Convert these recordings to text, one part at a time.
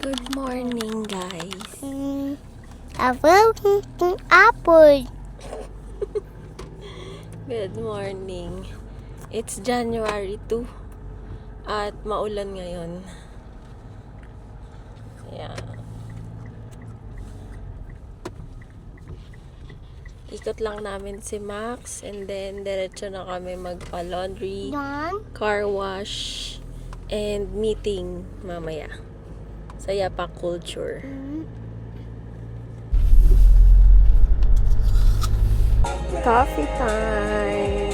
Good morning, guys. Apple. Good morning. It's January 2 at maulan ngayon. Kaya ikot lang namin si Max and then diretso na kami magpa-laundry, car wash, and meeting mamaya sa Yapak Culture. Coffee time!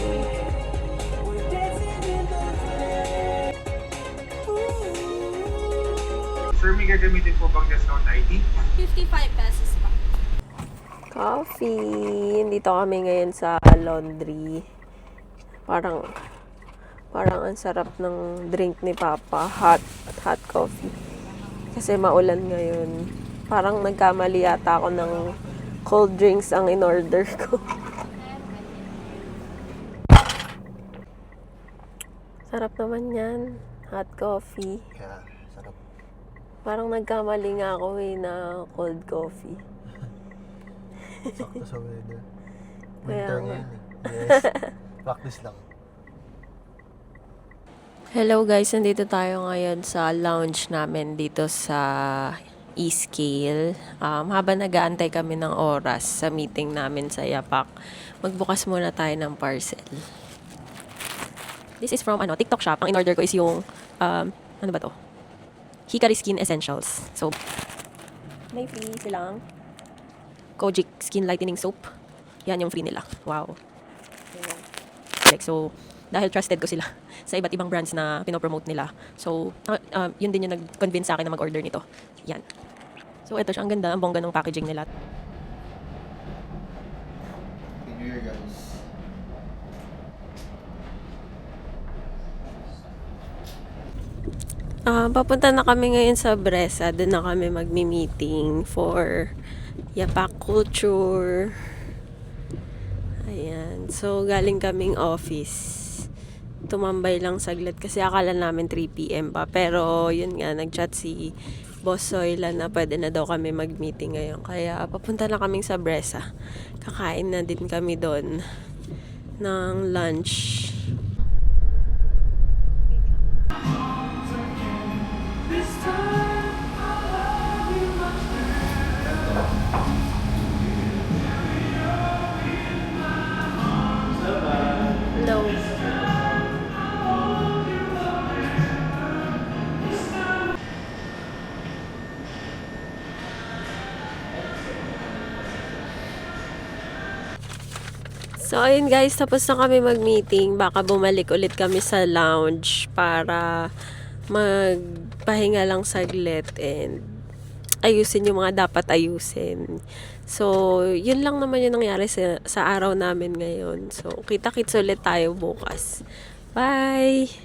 Sir, may gagamitin po bang discount ID? 55 pesos pa. Coffee! Dito kami ngayon sa laundry. Parang ang sarap ng drink ni Papa. Hot coffee. Kasi maulan ngayon. Parang nagkamali yata ako ng cold drinks ang in-order ko. Sarap naman yan. Hot coffee. Kaya, sarap. Parang nagkamali nga ako na cold coffee. Sakto sa weather. Kaya Winter nga. ngayon eh. Yes. Practice lang. Hello guys, nandito tayo ngayon sa lounge namin dito sa E-Scale. Habang nag-aantay kami ng oras sa meeting namin sa Yapak, magbukas muna tayo ng parcel. This is from TikTok shop. Ang in-order ko is yung, ano ba to? Hikari Skin Essentials. So, may free silang Kojic Skin Lightening Soap. Yan yung free nila. Wow. So, dahil trusted ko sila sa iba't ibang brands na pinopromote nila. So, yun din yung nag-convince sa akin na mag-order nito. Yan. So, ito siya. Ang ganda. Ang bongga ng packaging nila. Happy New Year, guys. Papunta na kami ngayon sa Bresa. Doon na kami magmi-meeting for Yapak Culture. Ayan. So, galing kaming office. Tumambay lang saglit kasi akala namin 3 p.m. pa. Pero, yun nga, nag-chat si Boss Soyla na pwede na daw kami mag-meeting ngayon. Kaya, papunta na kaming sa Bresa. Kakain na din kami doon ng lunch. Hello. So, ayun guys, tapos na kami mag-meeting. Baka bumalik ulit kami sa lounge para magpahinga lang saglit and ayusin yung mga dapat ayusin. So, yun lang naman yung nangyari sa araw namin ngayon. So, kita-kits ulit tayo bukas. Bye!